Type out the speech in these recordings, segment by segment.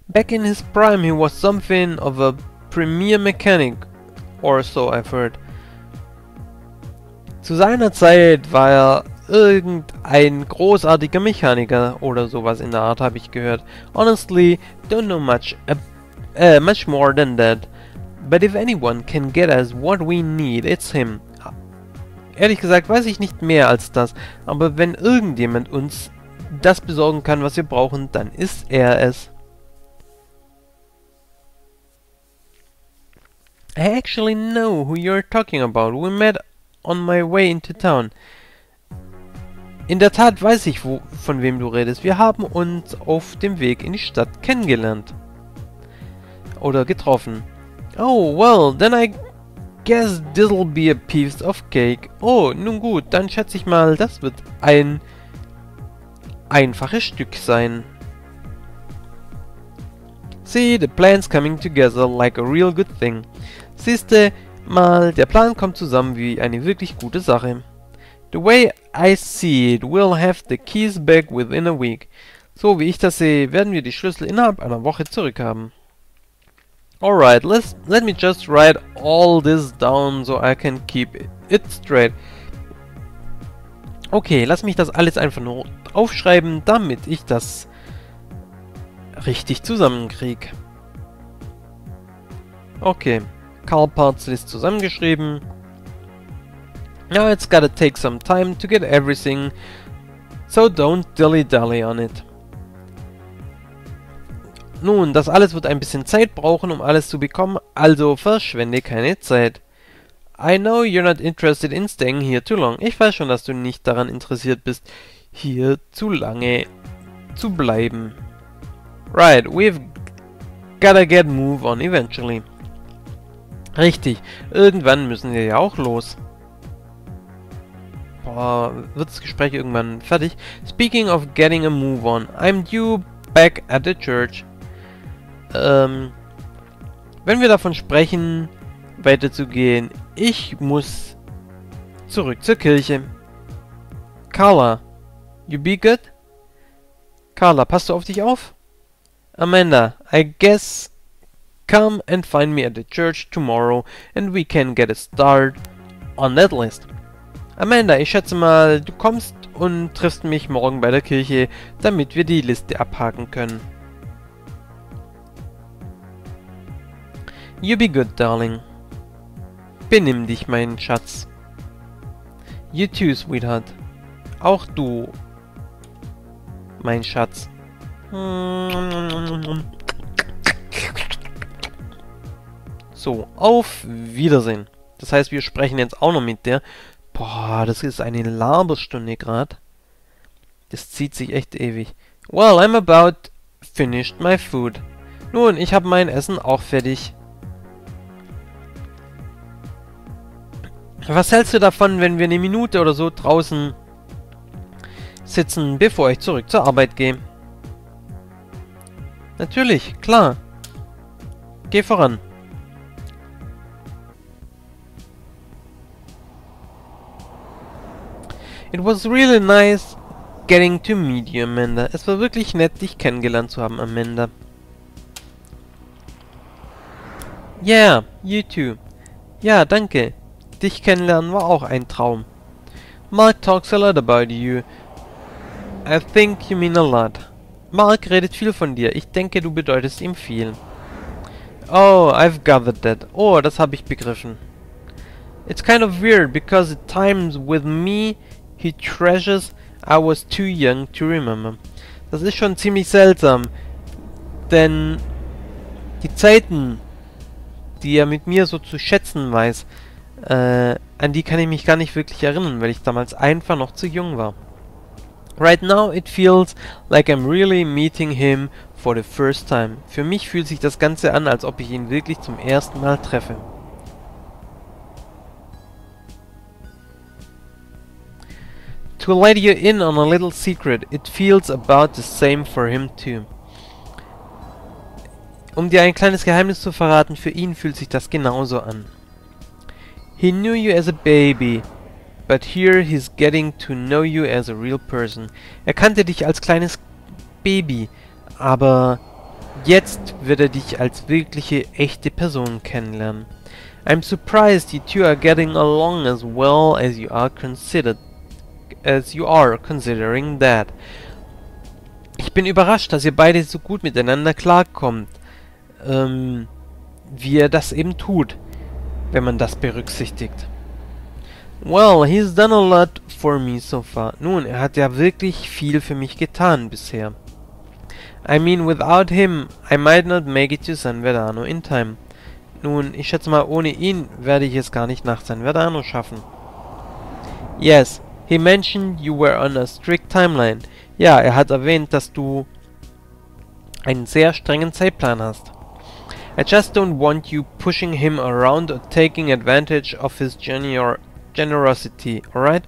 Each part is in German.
Back in his prime he was something of a premier mechanic, or so I've heard. Zu seiner Zeit war er irgendein großartiger Mechaniker oder sowas in der Art, habe ich gehört. Honestly, don't know much more than that. But if anyone can get us what we need, it's him. Ehrlich gesagt weiß ich nicht mehr als das, aber wenn irgendjemand uns das besorgen kann, was wir brauchen, dann ist er es. I actually know who you're talking about. We met on my way into town. In der Tat weiß ich, von wem du redest. Wir haben uns auf dem Weg in die Stadt kennengelernt. Oder getroffen. Oh, well, then I guess this'll be a piece of cake. Oh, nun gut, dann schätze ich mal, das wird ein einfaches Stück sein. See, the plan's coming together like a real good thing. Siehste mal, der Plan kommt zusammen wie eine wirklich gute Sache. The way I see it, we'll have the keys back within a week. So wie ich das sehe, werden wir die Schlüssel innerhalb einer Woche zurückhaben. Alright, let me just write all this down so I can keep it straight. Okay, lass mich das alles einfach nur aufschreiben, damit ich das richtig zusammenkriege. Okay, Carl Parts ist zusammengeschrieben. Now it's gotta take some time to get everything, so don't dilly-dally on it. Nun, das alles wird ein bisschen Zeit brauchen, um alles zu bekommen, also verschwende keine Zeit. I know you're not interested in staying here too long. Ich weiß schon, dass du nicht daran interessiert bist, hier zu lange zu bleiben. Right, we've gotta get move on eventually. Richtig, irgendwann müssen wir ja auch los. Boah, wird das Gespräch irgendwann fertig? Speaking of getting a move on, I'm due back at the church. Wenn wir davon sprechen, weiterzugehen, ich muss zurück zur Kirche. Carla, you be good? Carla, passt du auf dich auf? Amanda, I guess come and find me at the church tomorrow and we can get a start on that list. Amanda, ich schätze mal, du kommst und triffst mich morgen bei der Kirche, damit wir die Liste abhaken können. You be good, darling. Benimm dich, mein Schatz. You too, sweetheart. Auch du, mein Schatz. So, auf Wiedersehen. Das heißt, wir sprechen jetzt auch noch mit der. Boah, das ist eine Laberstunde gerade. Das zieht sich echt ewig. Well, I'm about finished my food. Nun, ich habe mein Essen auch fertig. Was hältst du davon, wenn wir eine Minute oder so draußen sitzen, bevor ich zurück zur Arbeit gehe? Natürlich, klar. Geh voran. It was really nice getting to meet you, Amanda. Es war wirklich nett, dich kennengelernt zu haben, Amanda. Yeah, you too. Ja, danke. Dich kennenlernen war auch ein Traum. Mark talks a lot about you. I think you mean a lot. Mark redet viel von dir. Ich denke, du bedeutest ihm viel. Oh, I've gathered that. Oh, das habe ich begriffen. It's kind of weird, because at times with me, he treasures I was too young to remember. Das ist schon ziemlich seltsam, denn die Zeiten, die er mit mir so zu schätzen weiß, an die kann ich mich gar nicht wirklich erinnern, weil ich damals einfach noch zu jung war. Right now it feels like I'm really meeting him for the first time. Für mich fühlt sich das Ganze an, als ob ich ihn wirklich zum ersten Mal treffe. To let you in on a little secret, it feels about the same for him too. Um dir ein kleines Geheimnis zu verraten, für ihn fühlt sich das genauso an. He knew you as a baby, but here he's getting to know you as a real person. Er kannte dich als kleines Baby, aber Jetzt wird er dich als wirkliche, echte Person kennenlernen. I'm surprised you two are getting along as well as you are considering that. Ich bin überrascht, dass ihr beide so gut miteinander klarkommt, wie ihr das eben tut, wenn man das berücksichtigt. Well, he's done a lot for me so far. Nun, er hat ja wirklich viel für mich getan bisher. I mean, without him, I might not make it to San Verdeano in time. Nun, ich schätze mal, ohne ihn werde ich es gar nicht nach San Verdeano schaffen. Yes, he mentioned you were on a strict timeline. Ja, er hat erwähnt, dass du einen sehr strengen Zeitplan hast. I just don't want you pushing him around or taking advantage of his generosity, alright?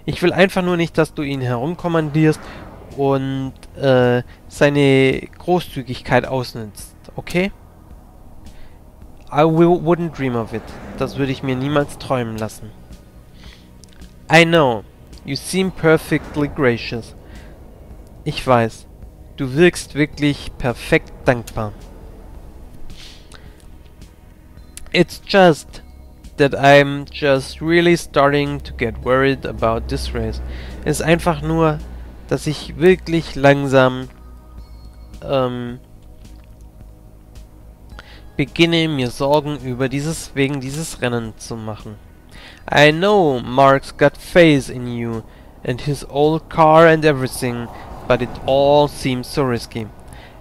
Ich will einfach nur nicht, dass du ihn herumkommandierst und seine Großzügigkeit ausnutzt, okay? Wouldn't dream of it. Das würde ich mir niemals träumen lassen. I know. You seem perfectly gracious. Ich weiß. Du wirkst wirklich perfekt dankbar. It's just that I'm just really starting to get worried about this race. Es ist einfach nur, dass ich wirklich langsam beginne, mir Sorgen wegen dieses Rennen zu machen. I know Mark's got faith in you and his old car and everything, but it all seems so risky.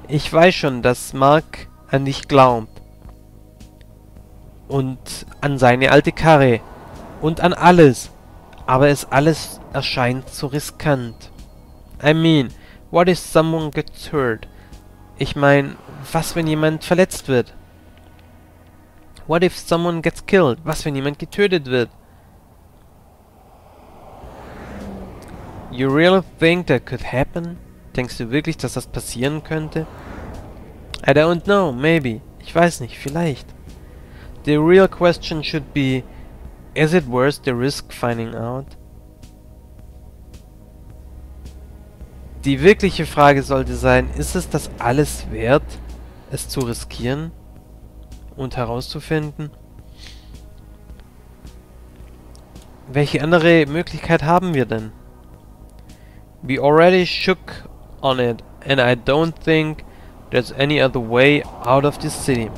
Ich weiß schon, dass Mark an dich glaubt und an seine alte Karre und an alles, aber es alles erscheint so riskant. I mean, what if someone gets hurt? Ich meine, was wenn jemand verletzt wird? What if someone gets killed? Was wenn jemand getötet wird? You really think that could happen? Denkst du wirklich, dass das passieren könnte? I don't know, maybe. Ich weiß nicht, vielleicht. The real question should be, is it worth the risk finding out? Die wirkliche Frage sollte sein, ist es das alles wert, es zu riskieren und herauszufinden? Welche andere Möglichkeit haben wir denn? We already shook on it, and I don't think there's any other way out of this city.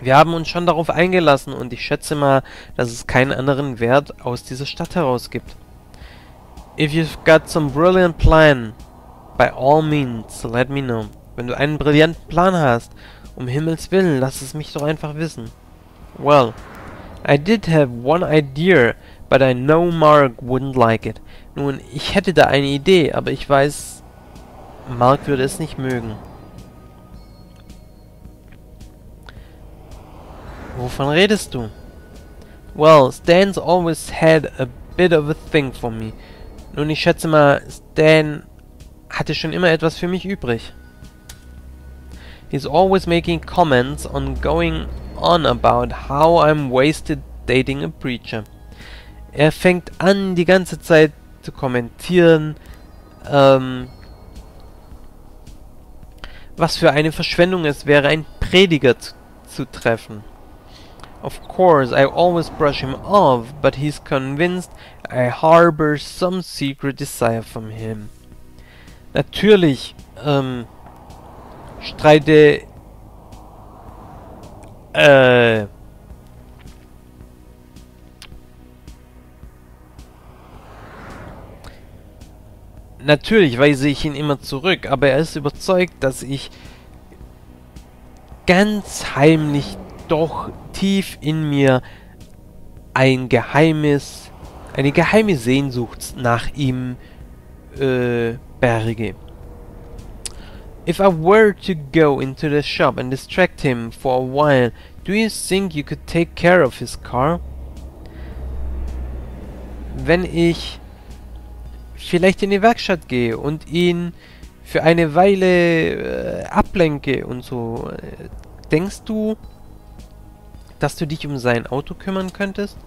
Wir haben uns schon darauf eingelassen und ich schätze mal, dass es keinen anderen Wert aus dieser Stadt heraus gibt. If you've got some brilliant plan, by all means, let me know. Wenn du einen brillanten Plan hast, um Himmels Willen, lass es mich doch einfach wissen. Well, I did have one idea, but I know Mark wouldn't like it. Nun, ich hätte da eine Idee, aber ich weiß, Mark würde es nicht mögen. Wovon redest du? Well, Stan's always had a bit of a thing for me. Nun, ich schätze mal, Stan hatte schon immer etwas für mich übrig. He's always making comments on going on about how I'm wasted dating a preacher. Er fängt an, die ganze Zeit zu kommentieren, was für eine Verschwendung es wäre, einen Prediger zu treffen. Of course, I always brush him off, but he's convinced I harbor some secret desire from him. Natürlich, Natürlich weise ich ihn immer zurück, aber er ist überzeugt, dass ich ganz heimlich doch tief in mir eine geheime Sehnsucht nach ihm berge. If I were to go into the shop and distract him for a while, do you think you could take care of his car? Wenn ich vielleicht in die Werkstatt gehe und ihn für eine Weile ablenke und so, denkst du, dass du dich um sein Auto kümmern könntest?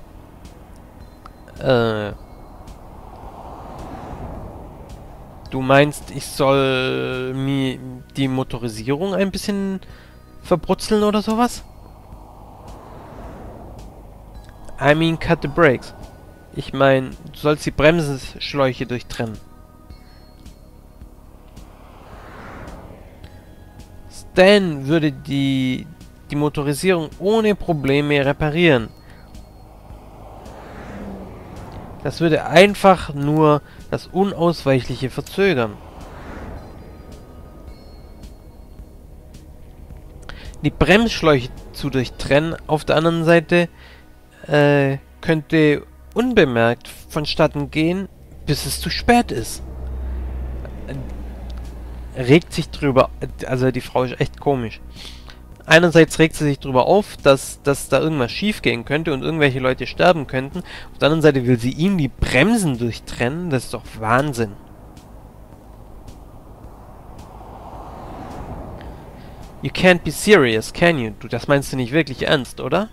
Du meinst, ich soll mir die Motorisierung ein bisschen verbrutzeln oder sowas? I mean, cut the brakes. Ich meine, du sollst die Bremsenschläuche durchtrennen. Stan würde die Motorisierung ohne Probleme reparieren. Das würde einfach nur das Unausweichliche verzögern. Die Bremsschläuche zu durchtrennen auf der anderen Seite könnte unbemerkt vonstatten gehen, bis es zu spät ist. Regt sich drüber, also die Frau ist echt komisch. Einerseits regt sie sich drüber auf, dass da irgendwas schief gehen könnte und irgendwelche Leute sterben könnten. Auf der anderen Seite will sie ihm die Bremsen durchtrennen. Das ist doch Wahnsinn. You can't be serious, can you? Du, das meinst du nicht wirklich ernst, oder?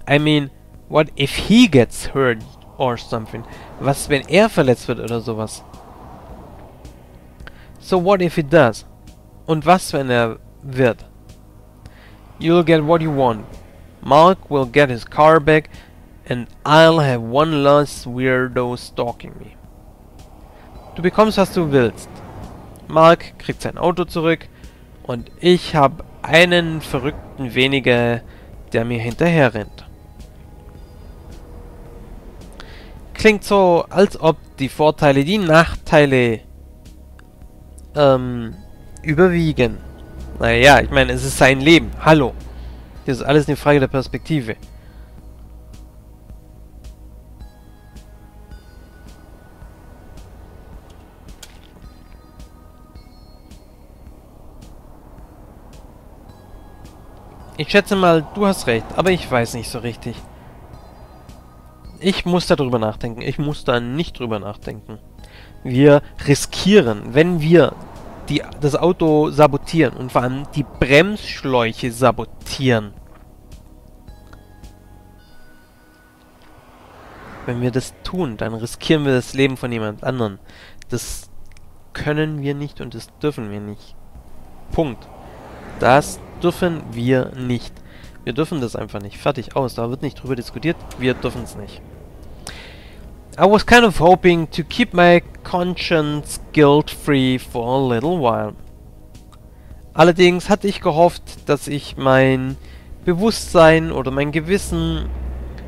I mean, what if he gets hurt or something? Was, wenn er verletzt wird oder sowas? So what if he does? Und was, wenn er wird? You'll get what you want. Mark will get his car back and I'll have one last weirdo stalking me. Du bekommst, was du willst. Mark kriegt sein Auto zurück und ich habe einen Verrückten weniger, der mir hinterher rennt. Klingt so, als ob die Vorteile die Nachteile überwiegen. Naja, ich meine, es ist sein Leben. Hallo. Das ist alles eine Frage der Perspektive. Ich schätze mal, du hast recht, aber ich weiß nicht so richtig. Ich muss darüber nachdenken. Ich muss da nicht drüber nachdenken. Wir riskieren, wenn wir das Auto sabotieren und vor allem die Bremsschläuche sabotieren. Wenn wir das tun, dann riskieren wir das Leben von jemand anderen. Das können wir nicht und das dürfen wir nicht. Punkt. Das dürfen wir nicht. Wir dürfen das einfach nicht. Fertig, aus. Da wird nicht drüber diskutiert. Wir dürfen es nicht. I was kind of hoping to keep my conscience guilt-free for a little while. Allerdings hatte ich gehofft, dass ich mein Bewusstsein oder mein Gewissen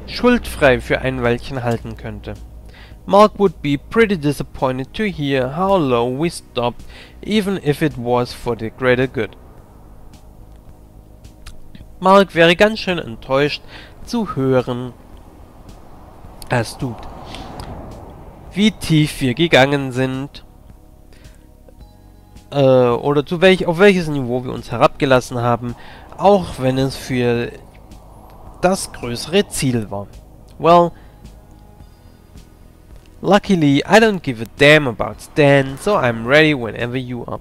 schuldfrei für ein Weilchen halten könnte. Mark would be pretty disappointed to hear how low we stopped, even if it was for the greater good. Mark wäre ganz schön enttäuscht zu hören, wie tief wir gegangen sind, oder auf welches Niveau wir uns herabgelassen haben, auch wenn es für das größere Ziel war. Well, luckily I don't give a damn about Stan, so I'm ready whenever you are.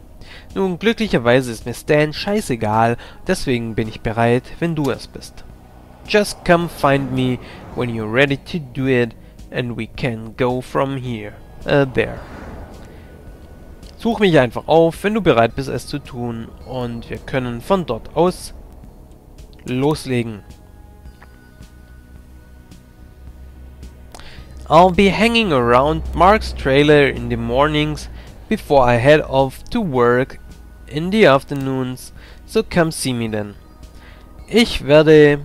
Nun, glücklicherweise ist mir Stan scheißegal, deswegen bin ich bereit, wenn du es bist. Just come find me when you're ready to do it, and we can go from here, there. Such mich einfach auf, wenn du bereit bist, es zu tun, und wir können von dort aus loslegen. I'll be hanging around Mark's trailer in the mornings before I head off to work in the afternoons, so come see me then. Ich werde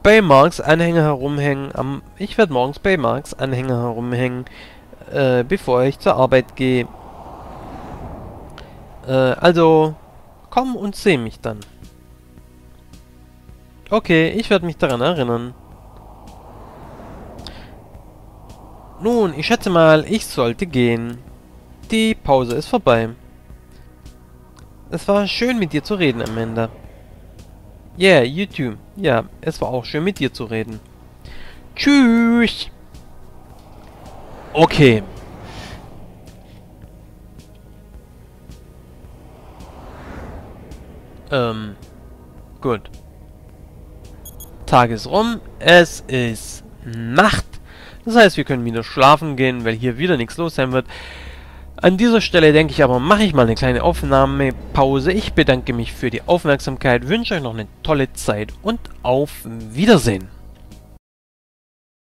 bei Marks Anhänger herumhängen, ich werde morgens bei Marks Anhänger herumhängen, bevor ich zur Arbeit gehe. Also, komm und seh mich dann. Okay, ich werde mich daran erinnern. Nun, ich schätze mal, ich sollte gehen. Die Pause ist vorbei. Es war schön mit dir zu reden, Amanda. Yeah, you too. Ja, es war auch schön mit dir zu reden. Tschüss. Okay. Gut. Tag ist rum. Es ist Nacht. Das heißt, wir können wieder schlafen gehen, weil hier wieder nichts los sein wird. An dieser Stelle denke ich aber, mache ich mal eine kleine Aufnahmepause. Ich bedanke mich für die Aufmerksamkeit, wünsche euch noch eine tolle Zeit und auf Wiedersehen.